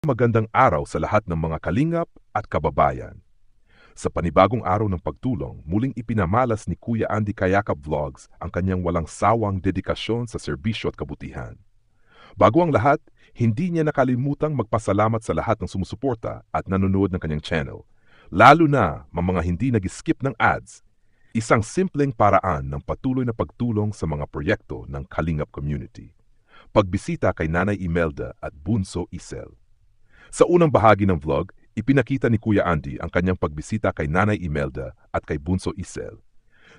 Magandang araw sa lahat ng mga kalingap at kababayan. Sa panibagong araw ng pagtulong, muling ipinamalas ni Kuya Andy Kayakap Vlogs ang kanyang walang sawang dedikasyon sa serbisyo at kabutihan. Bago ang lahat, hindi niya nakalimutang magpasalamat sa lahat ng sumusuporta at nanonood ng kanyang channel, lalo na mga hindi nag-skip ng ads. Isang simpleng paraan ng patuloy na pagtulong sa mga proyekto ng Kalingap Community. Pagbisita kay Nanay Imelda at Bunso Isel. Sa unang bahagi ng vlog, ipinakita ni Kuya Andy ang kanyang pagbisita kay Nanay Imelda at kay Bunso Isel.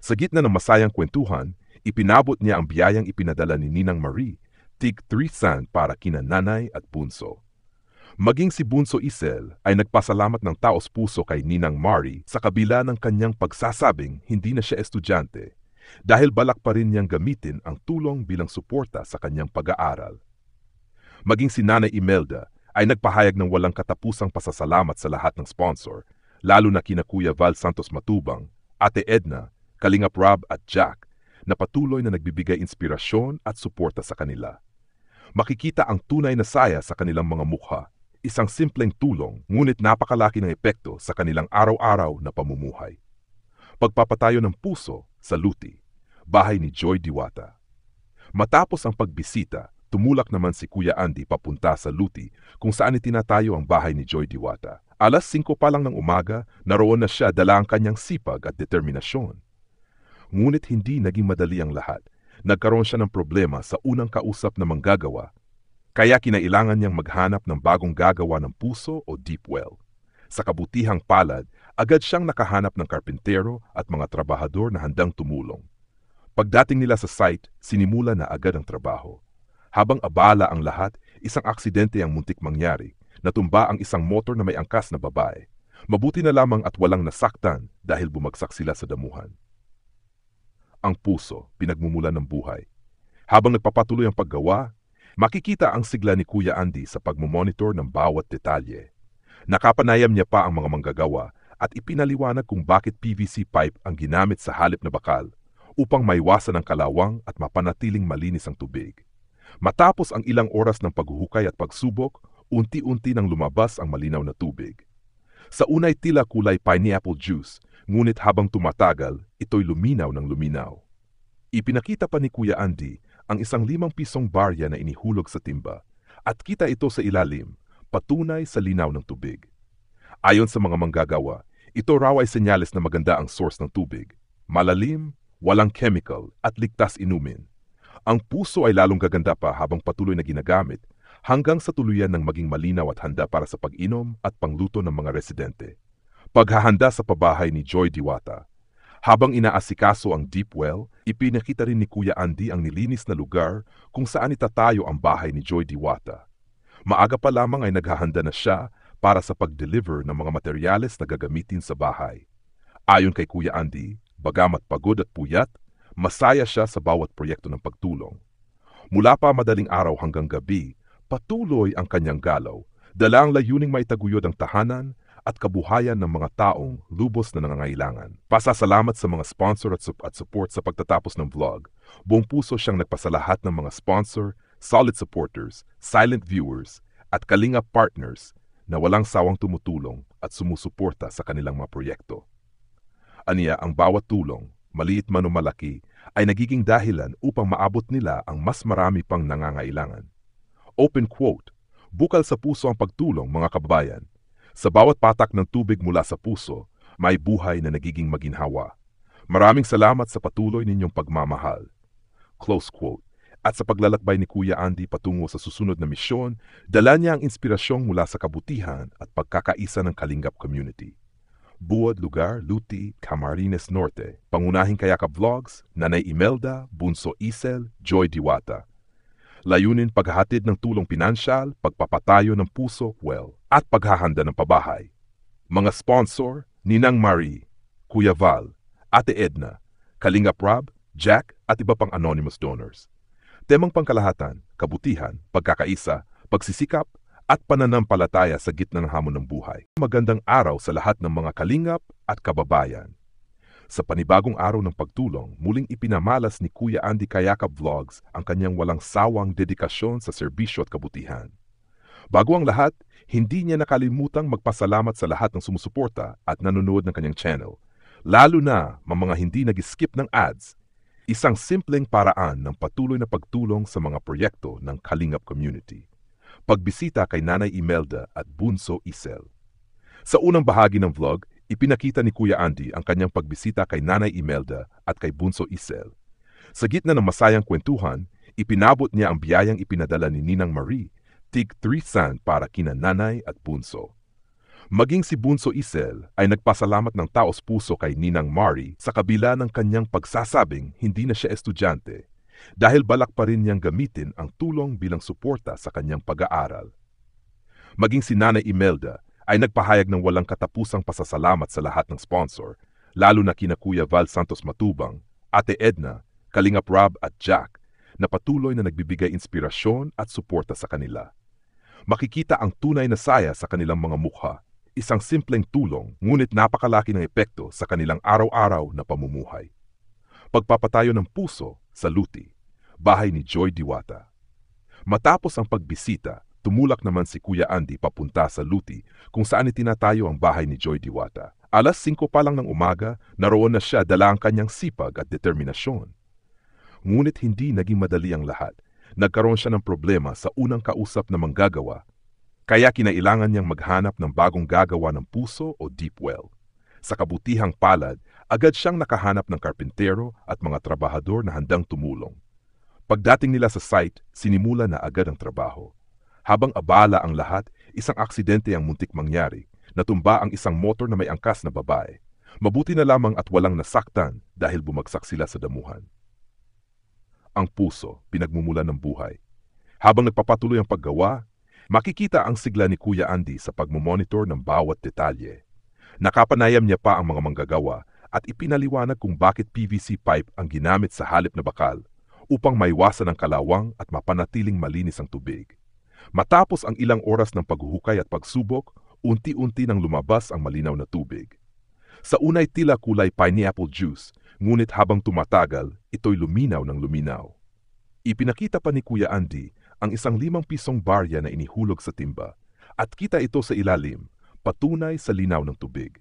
Sa gitna ng masayang kwentuhan, ipinabot niya ang biyayang ipinadala ni Ninang Marie, tig 3 sand para kina Nanay at Bunso. Maging si Bunso Isel ay nagpasalamat ng taos puso kay Ninang Marie sa kabila ng kanyang pagsasabing hindi na siya estudyante dahil balak pa rin niyang gamitin ang tulong bilang suporta sa kanyang pag-aaral. Maging si Nanay Imelda ay nagpahayag ng walang katapusang pasasalamat sa lahat ng sponsor, lalo na kina Kuya Val Santos Matubang, Ate Edna, Kalingap Rob at Jack, na patuloy na nagbibigay inspirasyon at suporta sa kanila. Makikita ang tunay na saya sa kanilang mga mukha, isang simpleng tulong ngunit napakalaki ng epekto sa kanilang araw-araw na pamumuhay. Pagpapatayo ng puso sa Luti, bahay ni Joy Diwata. Matapos ang pagbisita, tumulak naman si Kuya Andy papunta sa Luti kung saan itinatayo ang bahay ni Joy Diwata. Alas 5 pa lang ng umaga, naroon na siya dala ang kanyang sipag at determinasyon. Ngunit hindi naging madali ang lahat. Nagkaroon siya ng problema sa unang kausap na manggagawa, kaya kinailangan niyang maghanap ng bagong gagawa ng puso o deep well. Sa kabutihang palad, agad siyang nakahanap ng karpintero at mga trabahador na handang tumulong. Pagdating nila sa site, sinimula na agad ang trabaho. Habang abala ang lahat, isang aksidente ang muntik mangyari. Natumba ang isang motor na may angkas na babae. Mabuti na lamang at walang nasaktan dahil bumagsak sila sa damuhan. Ang puso, pinagmumulan ng buhay. Habang nagpapatuloy ang paggawa, makikita ang sigla ni Kuya Andy sa pagmomonitor ng bawat detalye. Nakapanayam niya pa ang mga manggagawa at ipinaliwanag kung bakit PVC pipe ang ginamit sa halip na bakal upang maiwasan ang kalawang at mapanatiling malinis ang tubig. Matapos ang ilang oras ng paghuhukay at pagsubok, unti-unti nang lumabas ang malinaw na tubig. Sa unay tila kulay pineapple juice, ngunit habang tumatagal, ito'y luminaw ng luminaw. Ipinakita pa ni Kuya Andy ang isang 5 pisong barya na inihulog sa timba at kita ito sa ilalim, patunay sa linaw ng tubig. Ayon sa mga manggagawa, ito raw ay senyales na maganda ang source ng tubig. Malalim, walang chemical at ligtas inumin. Ang puso ay lalong gaganda pa habang patuloy na ginagamit hanggang sa tuluyan ng maging malinaw at handa para sa pag-inom at pangluto ng mga residente. Paghahanda sa pabahay ni Joy Diwata. Habang inaasikaso ang deep well, ipinakita rin ni Kuya Andy ang nilinis na lugar kung saan itatayo ang bahay ni Joy Diwata. Maaga pa lamang ay naghahanda na siya para sa pag-deliver ng mga materyales na gagamitin sa bahay. Ayon kay Kuya Andy, bagamat pagod at puyat, masaya siya sa bawat proyekto ng pagtulong. Mula pa madaling araw hanggang gabi, patuloy ang kanyang galaw, dala ang layuning maitaguyod ang tahanan at kabuhayan ng mga taong lubos na nangangailangan. Pasasalamat sa mga sponsor at support sa pagtatapos ng vlog. Buong puso siyang nagpasalahat ng mga sponsor, solid supporters, silent viewers, at Kalingap partners na walang sawang tumutulong at sumusuporta sa kanilang mga proyekto. Aniya ang bawat tulong, maliit man o malaki, ay nagiging dahilan upang maabot nila ang mas marami pang nangangailangan. Open quote, bukal sa puso ang pagtulong mga kababayan. Sa bawat patak ng tubig mula sa puso, may buhay na nagiging maginhawa. Maraming salamat sa patuloy ninyong pagmamahal. Close quote. At sa paglalakbay ni Kuya Andy patungo sa susunod na misyon, dala niya ang inspirasyong mula sa kabutihan at pagkakaisa ng Kalingap Community. Buod Lugar, Luti, Camarines Norte. Pangunahing Kayakap Vlogs, Nanay Imelda, Bunso Isel, Joy Diwata. Layunin paghahatid ng tulong pinansyal, pagpapatayo ng puso, well, at paghahanda ng pabahay. Mga sponsor, Ninang Marie, Kuya Val, Ate Edna, Kalingap Rob, Jack at iba pang anonymous donors. Temang pangkalahatan, kabutihan, pagkakaisa, pagsisikap, at pananampalataya sa gitna ng hamon ng buhay. Magandang araw sa lahat ng mga kalingap at kababayan. Sa panibagong araw ng pagtulong, muling ipinamalas ni Kuya Andy Kayakap Vlogs ang kanyang walang sawang dedikasyon sa serbisyo at kabutihan. Bago ang lahat, Hindi niya nakalimutang magpasalamat sa lahat ng sumusuporta at nanonood ng kanyang channel, lalo na mga hindi nag-skip ng ads. Isang simpleng paraan ng patuloy na pagtulong sa mga proyekto ng Kalingap community. Pagbisita kay Nanay Imelda at Bunso Isel. Sa unang bahagi ng vlog, ipinakita ni Kuya Andy ang kanyang pagbisita kay Nanay Imelda at kay Bunso Isel. Sa gitna ng masayang kwentuhan, ipinabot niya ang biyayang ipinadala ni Ninang Marie, tig 3 sand para kina Nanay at Bunso. Maging si Bunso Isel ay nagpasalamat ng taos puso kay Ninang Marie sa kabila ng kanyang pagsasabing hindi na siya estudyante dahil balak pa rin niyang gamitin ang tulong bilang suporta sa kanyang pag-aaral. Maging si Nanay Imelda ay nagpahayag ng walang katapusang pasasalamat sa lahat ng sponsor, lalo na kina Kuya Val Santos Matubang, Ate Edna, Kalingap Rob at Jack, na patuloy na nagbibigay inspirasyon at suporta sa kanila. Makikita ang tunay na saya sa kanilang mga mukha, isang simpleng tulong ngunit napakalaki ng epekto sa kanilang araw-araw na pamumuhay. Pagpapatayo ng puso sa Luti, bahay ni Joy Diwata. Matapos ang pagbisita, tumulak naman si Kuya Andy papunta sa Luti kung saan itinatayo ang bahay ni Joy Diwata. Alas 5 pa lang ng umaga, naroon na siya dala ang kanyang sipag at determinasyon. Ngunit hindi naging madali ang lahat. Nagkaroon siya ng problema sa unang kausap na manggagawa. Kaya kinailangan niyang maghanap ng bagong gagawa ng puso o deep well. Sa kabutihang palad, agad siyang nakahanap ng karpintero at mga trabahador na handang tumulong. Pagdating nila sa site, sinimula na agad ang trabaho. Habang abala ang lahat, isang aksidente ang muntik mangyari. Natumba ang isang motor na may angkas na babae. Mabuti na lamang at walang nasaktan dahil bumagsak sila sa damuhan. Ang puso, pinagmumulan ng buhay. Habang nagpapatuloy ang paggawa, makikita ang sigla ni Kuya Andy sa pagmomonitor ng bawat detalye. Nakapanayam niya pa ang mga manggagawa at ipinaliwanag kung bakit PVC pipe ang ginamit sa halip na bakal upang maiwasan ang kalawang at mapanatiling malinis ang tubig. Matapos ang ilang oras ng paghuhukay at pagsubok, unti-unti nang lumabas ang malinaw na tubig. Sa unay tila kulay pineapple juice, ngunit habang tumatagal, ito'y luminaw ng luminaw. Ipinakita pa ni Kuya Andy ang isang 5 pisong barya na inihulog sa timba at kita ito sa ilalim, patunay sa linaw ng tubig.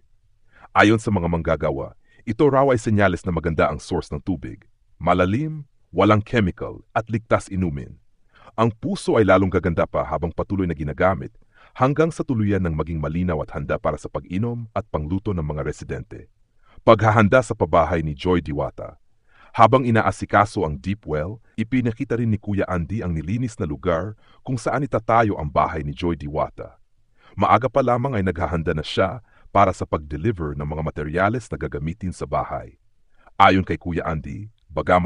Ayon sa mga manggagawa, ito raw ay senyales na maganda ang source ng tubig. Malalim, walang chemical at ligtas inumin. Ang puso ay lalong gaganda pa habang patuloy na ginagamit hanggang sa tuluyan ng maging malinaw at handa para sa pag-inom at pangluto ng mga residente. Paghahanda sa pabahay ni Joy Diwata. Habang inaasikaso ang deep well, ipinakita rin ni Kuya Andy ang nilinis na lugar kung saan itatayo ang bahay ni Joy Diwata. Maaga pa lamang ay naghahanda na siya para sa pag-deliver ng mga materyales na gagamitin sa bahay. Ayon kay Kuya Andy, bagamat